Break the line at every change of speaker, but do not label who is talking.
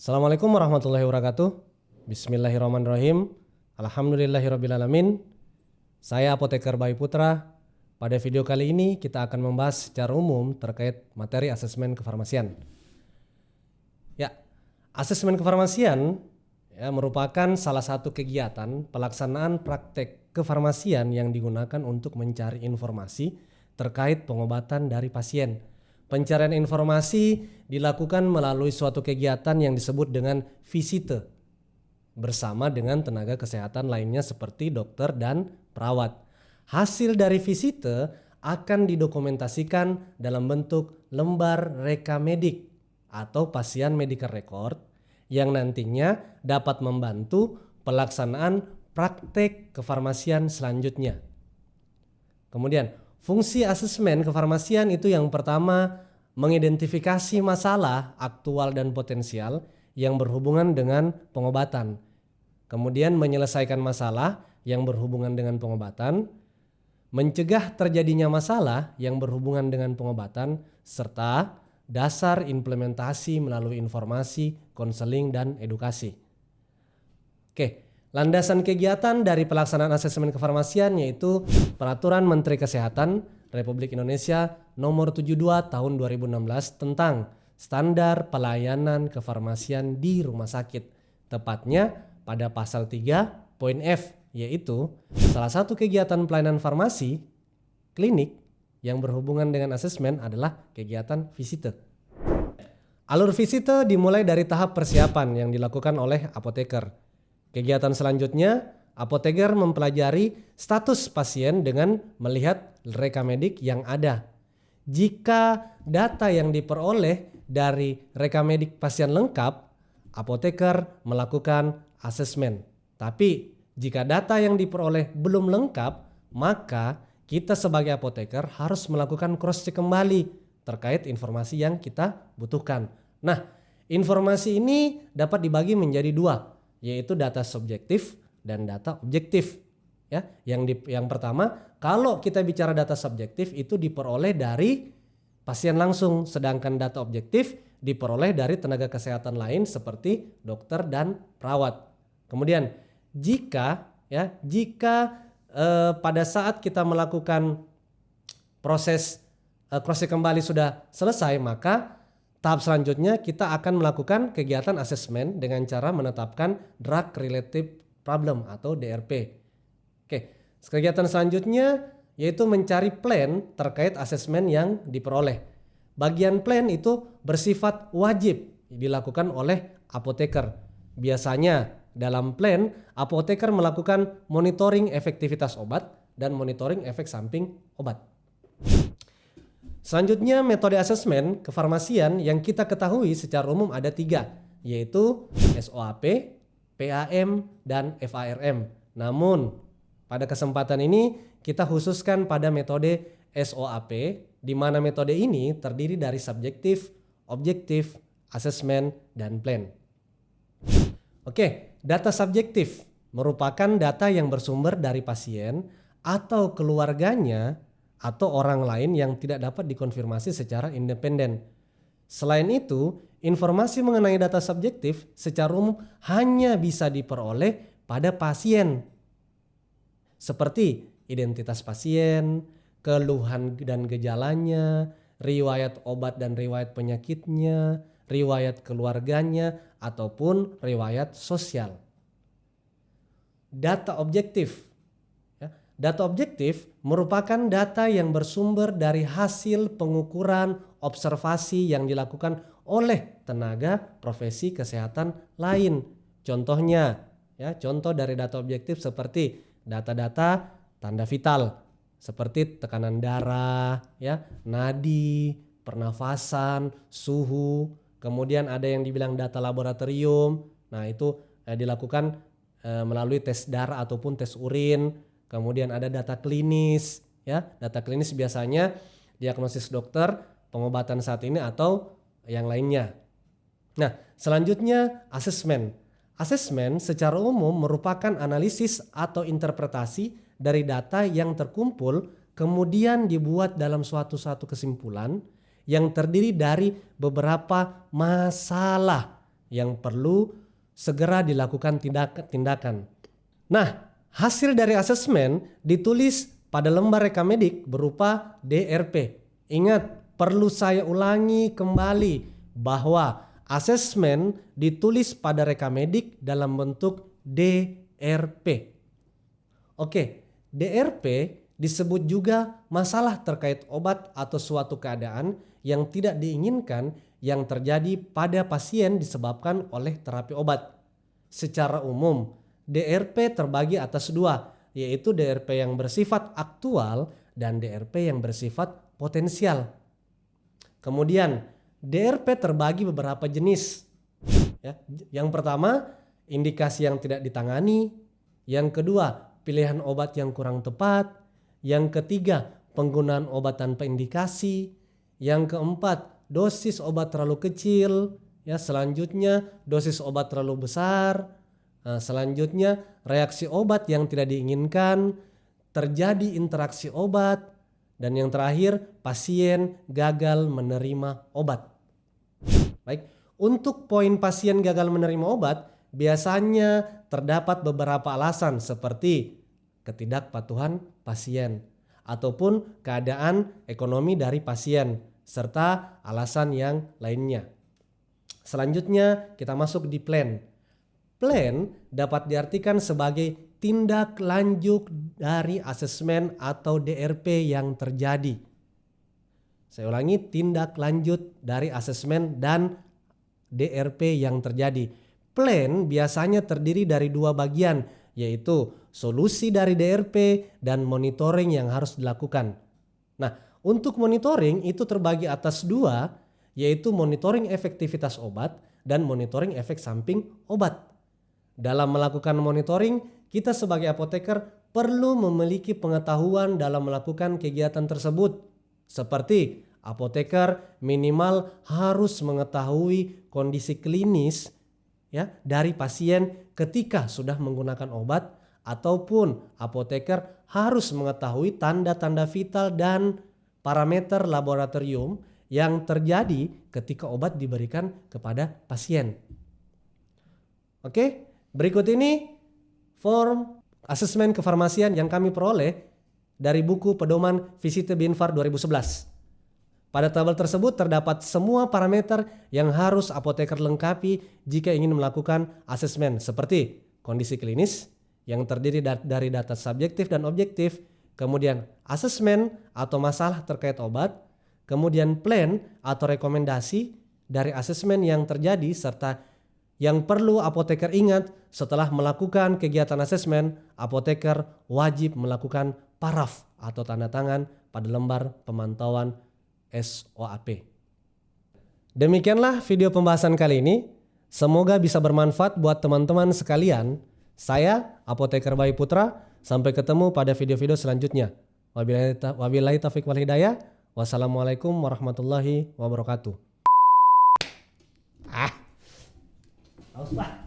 Assalamualaikum warahmatullahi wabarakatuh. Bismillahirrahmanirrahim. Alhamdulillahirrabbilalamin. Saya Apoteker Bayu Putra. Pada video kali ini kita akan membahas secara umum terkait materi asesmen kefarmasian. Ya, asesmen kefarmasian merupakan salah satu kegiatan pelaksanaan praktek kefarmasian yang digunakan untuk mencari informasi terkait pengobatan dari pasien. Pencarian informasi dilakukan melalui suatu kegiatan yang disebut dengan visite bersama dengan tenaga kesehatan lainnya seperti dokter dan perawat. Hasil dari visite akan didokumentasikan dalam bentuk lembar rekamedik atau pasien medical record yang nantinya dapat membantu pelaksanaan praktek kefarmasian selanjutnya. Kemudian, fungsi asesmen kefarmasian itu yang pertama mengidentifikasi masalah aktual dan potensial yang berhubungan dengan pengobatan. Kemudian menyelesaikan masalah yang berhubungan dengan pengobatan, mencegah terjadinya masalah yang berhubungan dengan pengobatan, serta dasar implementasi melalui informasi, konseling, dan edukasi. Oke. Landasan kegiatan dari pelaksanaan asesmen kefarmasian yaitu Peraturan Menteri Kesehatan Republik Indonesia Nomor 72 Tahun 2016 tentang Standar Pelayanan Kefarmasian di Rumah Sakit. Tepatnya pada pasal 3 poin F, yaitu salah satu kegiatan pelayanan farmasi klinik yang berhubungan dengan asesmen adalah kegiatan visite. Alur visite dimulai dari tahap persiapan yang dilakukan oleh apoteker. Kegiatan selanjutnya, apoteker mempelajari status pasien dengan melihat rekamedik yang ada. Jika data yang diperoleh dari rekamedik pasien lengkap, apoteker melakukan asesmen. Tapi jika data yang diperoleh belum lengkap, maka kita sebagai apoteker harus melakukan cross check kembali terkait informasi yang kita butuhkan. Nah, informasi ini dapat dibagi menjadi dua, yaitu data subjektif dan data objektif. Ya, yang pertama, kalau kita bicara data subjektif itu diperoleh dari pasien langsung, sedangkan data objektif diperoleh dari tenaga kesehatan lain seperti dokter dan perawat. Kemudian, jika pada saat kita melakukan proses cross check kembali sudah selesai, maka tahap selanjutnya kita akan melakukan kegiatan asesmen dengan cara menetapkan drug related problem atau DRP. Oke, kegiatan selanjutnya yaitu mencari plan terkait asesmen yang diperoleh. Bagian plan itu bersifat wajib dilakukan oleh apoteker. Biasanya dalam plan apoteker melakukan monitoring efektivitas obat dan monitoring efek samping obat. Selanjutnya metode asesmen kefarmasian yang kita ketahui secara umum ada 3, yaitu SOAP, PAM, dan FARM. Namun pada kesempatan ini kita khususkan pada metode SOAP, di mana metode ini terdiri dari subjektif, objektif, asesmen, dan plan. Oke, data subjektif merupakan data yang bersumber dari pasien atau keluarganya atau orang lain yang tidak dapat dikonfirmasi secara independen. Selain itu, informasi mengenai data subjektif secara umum hanya bisa diperoleh pada pasien. Seperti identitas pasien, keluhan dan gejalanya, riwayat obat dan riwayat penyakitnya, riwayat keluarganya, ataupun riwayat sosial. Data objektif. Data objektif merupakan data yang bersumber dari hasil pengukuran observasi yang dilakukan oleh tenaga profesi kesehatan lain. Contohnya, contoh dari data objektif seperti data-data tanda vital seperti tekanan darah, nadi, pernafasan, suhu. Kemudian ada yang dibilang data laboratorium. Nah, itu dilakukan melalui tes darah ataupun tes urin. Kemudian ada data klinis, data klinis biasanya diagnosis dokter, pengobatan saat ini atau yang lainnya. Nah, selanjutnya asesmen. Asesmen secara umum merupakan analisis atau interpretasi dari data yang terkumpul kemudian dibuat dalam suatu kesimpulan yang terdiri dari beberapa masalah yang perlu segera dilakukan tindakan. Nah, hasil dari asesmen ditulis pada lembar rekamedik berupa DRP. Ingat, perlu saya ulangi kembali bahwa asesmen ditulis pada rekamedik dalam bentuk DRP. Oke, DRP disebut juga masalah terkait obat atau suatu keadaan yang tidak diinginkan yang terjadi pada pasien disebabkan oleh terapi obat. Secara umum, DRP terbagi atas dua, yaitu DRP yang bersifat aktual dan DRP yang bersifat potensial. Kemudian, DRP terbagi beberapa jenis. Yang pertama, indikasi yang tidak ditangani. Yang kedua, pilihan obat yang kurang tepat. Yang ketiga, penggunaan obat tanpa indikasi. Yang keempat, dosis obat terlalu kecil. Selanjutnya, dosis obat terlalu besar. Selanjutnya, reaksi obat yang tidak diinginkan. Terjadi interaksi obat. Dan yang terakhir, pasien gagal menerima obat. Baik, untuk poin pasien gagal menerima obat, biasanya terdapat beberapa alasan seperti ketidakpatuhan pasien ataupun keadaan ekonomi dari pasien serta alasan yang lainnya. Selanjutnya kita masuk di plan. Plan dapat diartikan sebagai tindak lanjut dari asesmen atau DRP yang terjadi. Saya ulangi, tindak lanjut dari asesmen dan DRP yang terjadi. Plan biasanya terdiri dari dua bagian, yaitu solusi dari DRP dan monitoring yang harus dilakukan. Nah, untuk monitoring itu terbagi atas dua, yaitu monitoring efektivitas obat dan monitoring efek samping obat. Dalam melakukan monitoring, kita sebagai apoteker perlu memiliki pengetahuan dalam melakukan kegiatan tersebut. Seperti apoteker minimal harus mengetahui kondisi klinis dari pasien ketika sudah menggunakan obat, ataupun apoteker harus mengetahui tanda-tanda vital dan parameter laboratorium yang terjadi ketika obat diberikan kepada pasien. Oke, berikut ini form asesmen kefarmasian yang kami peroleh dari buku pedoman Visite Binfar 2011. Pada tabel tersebut terdapat semua parameter yang harus apoteker lengkapi jika ingin melakukan asesmen, seperti kondisi klinis yang terdiri dari data subjektif dan objektif, kemudian asesmen atau masalah terkait obat, kemudian plan atau rekomendasi dari asesmen yang terjadi, serta yang perlu apoteker ingat setelah melakukan kegiatan asesmen, apoteker wajib melakukan paraf atau tanda tangan pada lembar pemantauan SOAP. Demikianlah video pembahasan kali ini. Semoga bisa bermanfaat buat teman-teman sekalian. Saya Apoteker Bayu Putra. Sampai ketemu pada video-video selanjutnya. Wabillahi taufiq wal hidayah. Wassalamualaikum warahmatullahi wabarakatuh. Haus, Pak.